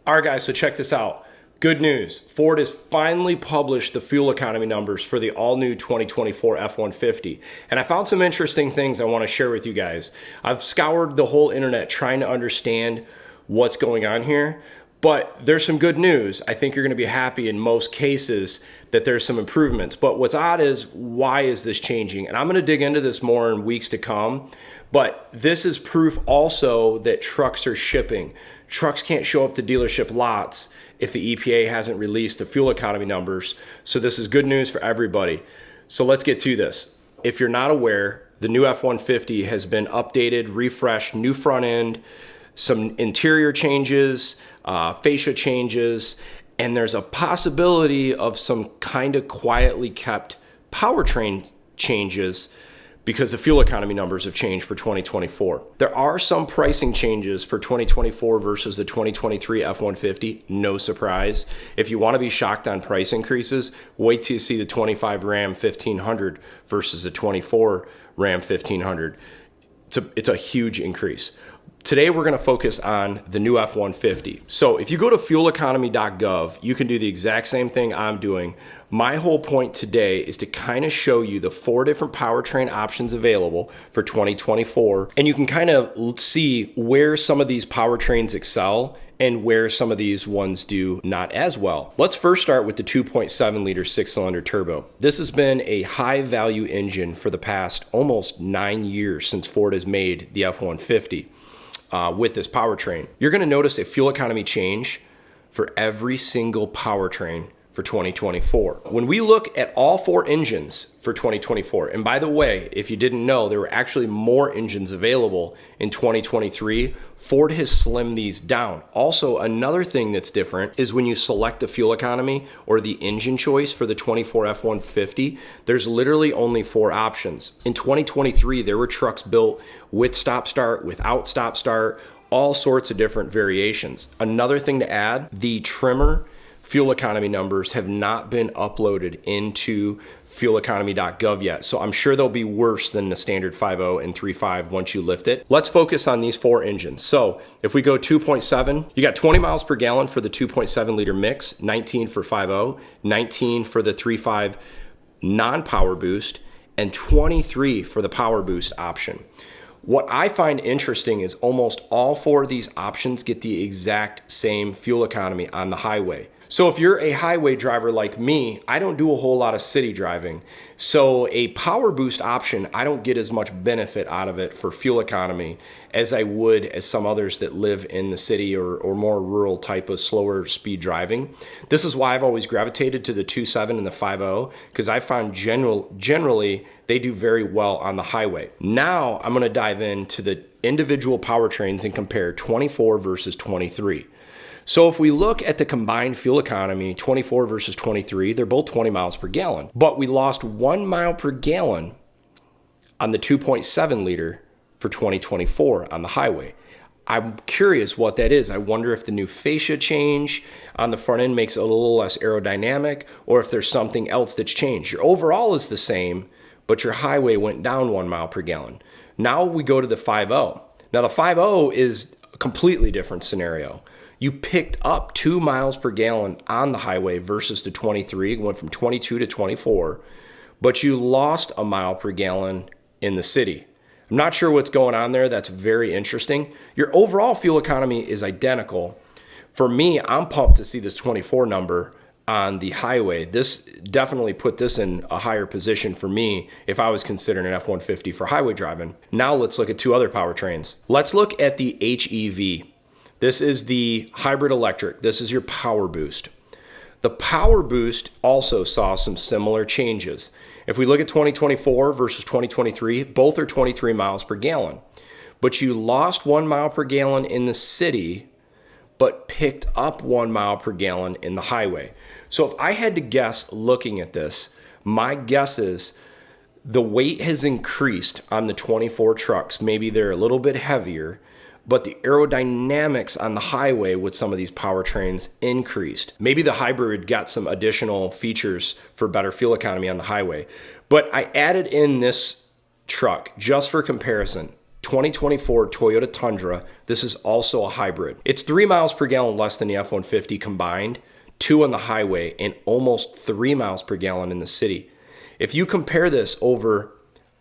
All right, guys, so check this out. Good news. Ford has finally published the fuel economy numbers for the all-new 2024 F-150. And I found some interesting things I want to share with you guys. I've scoured the whole internet trying to understand what's going on here. But there's some good news. I think you're going to be happy in most cases that there's some improvements. But what's odd is, why is this changing? And I'm going to dig into this more in weeks to come. But this is proof also that trucks are shipping. Trucks can't show up to dealership lots if the EPA hasn't released the fuel economy numbers. So this is good news for everybody. So let's get to this. If you're not aware, the new F-150 has been updated, refreshed, new front end, some interior changes, fascia changes, and there's a possibility of some kind of quietly kept powertrain changes because the fuel economy numbers have changed for 2024. There are some pricing changes for 2024 versus the 2023 F-150, no surprise. If you want to be shocked on price increases, wait till you see the 25 Ram 1500 versus the 24 Ram 1500. It's a huge increase. Today, we're going to focus on the new F-150. So if you go to fueleconomy.gov, you can do the exact same thing I'm doing. My whole point today is to kind of show you the 4 different powertrain options available for 2024. And you can kind of see where some of these powertrains excel and where some of these ones do not as well. Let's first start with the 2.7 liter 6-cylinder turbo. This has been a high value engine for the past almost 9 years since Ford has made the F-150. With this powertrain. You're going to notice a fuel economy change for every single powertrain for 2024. When we look at all 4 engines for 2024, and by the way, if you didn't know, there were actually more engines available in 2023. Ford has slimmed these down. Also, another thing that's different is when you select the fuel economy or the engine choice for the 24 F-150, there's literally only 4 options. In 2023, there were trucks built with stop-start, without stop-start, all sorts of different variations. Another thing to add, the trimmer fuel economy numbers have not been uploaded into fueleconomy.gov yet. So I'm sure they'll be worse than the standard 5.0 and 3.5 once you lift it. Let's focus on these 4 engines. So if we go 2.7, you got 20 miles per gallon for the 2.7 liter mix, 19 for 5.0, 19 for the 3.5 non-power boost, and 23 for the power boost option. What I find interesting is almost all 4 of these options get the exact same fuel economy on the highway. So if you're a highway driver like me, I don't do a whole lot of city driving. So a power boost option, I don't get as much benefit out of it for fuel economy as I would as some others that live in the city or more rural type of slower speed driving. This is why I've always gravitated to the 2.7 and the 5.0, because I found generally they do very well on the highway. Now I'm going to dive into the individual powertrains and compare 24 versus 23. So if we look at the combined fuel economy, 24 versus 23, they're both 20 miles per gallon. But we lost 1 mile per gallon on the 2.7 liter for 2024 on the highway. I'm curious what that is. I wonder if the new fascia change on the front end makes it a little less aerodynamic, or if there's something else that's changed. Your overall is the same, but your highway went down 1 mile per gallon. Now we go to the 5.0. Now the 5.0 is a completely different scenario. You picked up 2 miles per gallon on the highway versus the 23, went from 22 to 24, but you lost 1 mile per gallon in the city. I'm not sure what's going on there. That's very interesting. Your overall fuel economy is identical. For me, I'm pumped to see this 24 number on the highway. This definitely put this in a higher position for me if I was considering an F-150 for highway driving. Now let's look at 2 other powertrains. Let's look at the HEV. This is the hybrid electric. This is your power boost. The power boost also saw some similar changes. If we look at 2024 versus 2023, both are 23 miles per gallon. But you lost 1 mile per gallon in the city, but picked up 1 mile per gallon in the highway. So if I had to guess looking at this, my guess is the weight has increased on the 24 trucks. Maybe they're a little bit heavier, but the aerodynamics on the highway with some of these powertrains increased. Maybe the hybrid got some additional features for better fuel economy on the highway. But I added in this truck just for comparison. 2024 Toyota Tundra. This is also a hybrid. It's 3 miles per gallon less than the F-150 combined, 2 on the highway, and almost 3 miles per gallon in the city. If you compare this over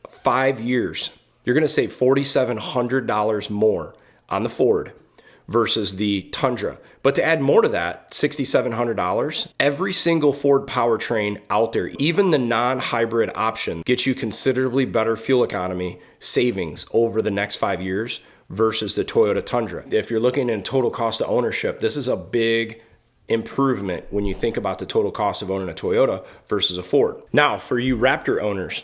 5 years, you're going to save $4,700 more on the Ford versus the Tundra. But to add more to that, $6,700, every single Ford powertrain out there, even the non-hybrid option, gets you considerably better fuel economy savings over the next 5 years versus the Toyota Tundra. If you're looking at total cost of ownership, this is a big improvement when you think about the total cost of owning a Toyota versus a Ford. Now, for you Raptor owners,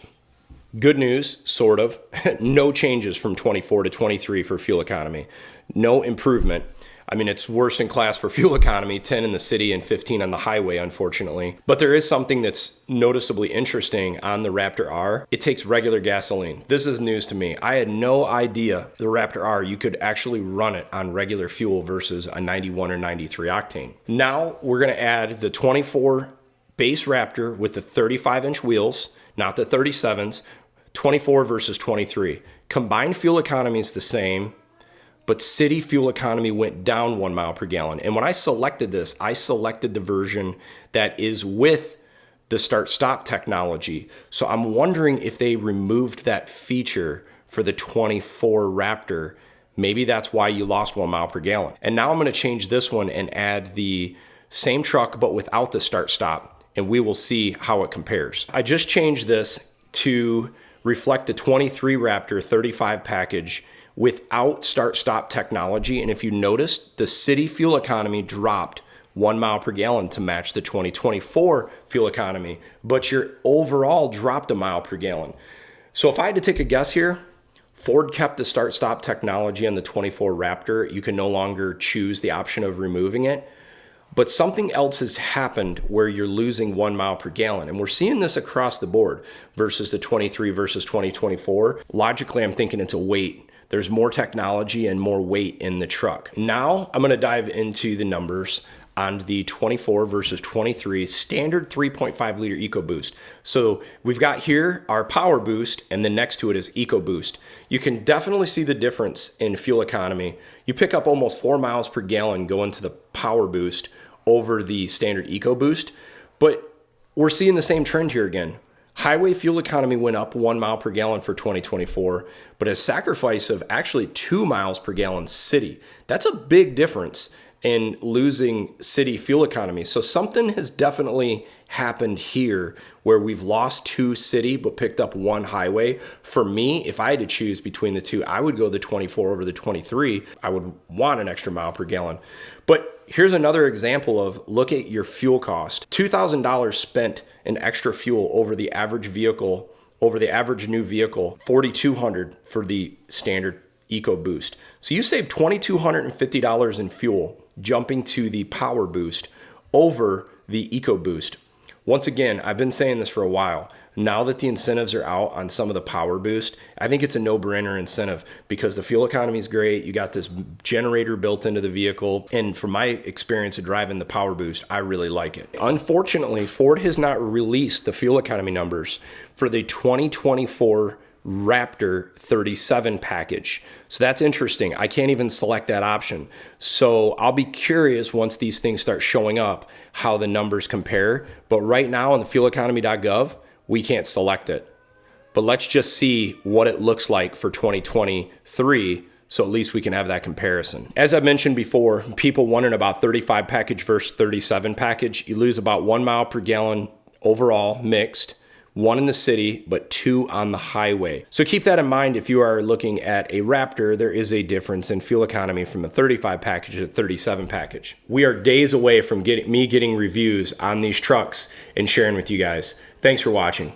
good news, sort of. No changes from 24 to 23 for fuel economy. No improvement. I mean, it's worse in class for fuel economy, 10 in the city and 15 on the highway, unfortunately. But there is something that's noticeably interesting on the Raptor R. It takes regular gasoline. This is news to me. I had no idea the Raptor R, you could actually run it on regular fuel versus a 91 or 93 octane. Now we're gonna add the 24 base Raptor with the 35-inch wheels, not the 37s, 24 versus 23. Combined fuel economy is the same, but city fuel economy went down 1 mile per gallon. And when I selected this, I selected the version that is with the start-stop technology. So I'm wondering if they removed that feature for the 24 Raptor. Maybe that's why you lost 1 mile per gallon. And now I'm gonna change this one and add the same truck, but without the start-stop, and we will see how it compares. I just changed this to reflect the 23 Raptor 35 package without start-stop technology. And if you noticed, the city fuel economy dropped 1 mile per gallon to match the 2024 fuel economy, but your overall dropped a mile per gallon. So if I had to take a guess here, Ford kept the start-stop technology on the 24 Raptor. You can no longer choose the option of removing it. But something else has happened where you're losing 1 mile per gallon. And we're seeing this across the board versus the 23 versus 2024. Logically, I'm thinking it's a weight. There's more technology and more weight in the truck. Now I'm gonna dive into the numbers on the 24 versus 23 standard 3.5 liter Ecoboost. So we've got here our Powerboost, and then next to it is Ecoboost. You can definitely see the difference in fuel economy. You pick up almost 4 miles per gallon going to the Powerboost over the standard Ecoboost, but we're seeing the same trend here again. Highway fuel economy went up 1 mile per gallon for 2024, but a sacrifice of actually 2 miles per gallon city. That's a big difference in losing city fuel economy. So something has definitely happened here where we've lost 2 city but picked up 1 highway. For me, if I had to choose between the two, I would go the 24 over the 23. I would want an extra mile per gallon. But here's another example of, look at your fuel cost. $2,000 spent in extra fuel over the average vehicle, over the average new vehicle, $4,200 for the standard Ecoboost. So you save $2,250 in fuel jumping to the Powerboost over the Ecoboost. Once again, I've been saying this for a while. Now that the incentives are out on some of the Powerboost, I think it's a no-brainer incentive because the fuel economy is great. You got this generator built into the vehicle. And from my experience of driving the Powerboost, I really like it. Unfortunately, Ford has not released the fuel economy numbers for the 2024 Raptor 37 package. So that's interesting. I can't even select that option. So I'll be curious once these things start showing up how the numbers compare. But right now on the fueleconomy.gov, we can't select it. But let's just see what it looks like for 2023, so at least we can have that comparison. As I mentioned before, people wondering about 35 package versus 37 package. You lose about 1 mile per gallon overall mixed, 1 in the city, but 2 on the highway. So keep that in mind if you are looking at a Raptor. There is a difference in fuel economy from a 35 package to 37 package. We are days away from getting reviews on these trucks and sharing with you guys. Thanks for watching.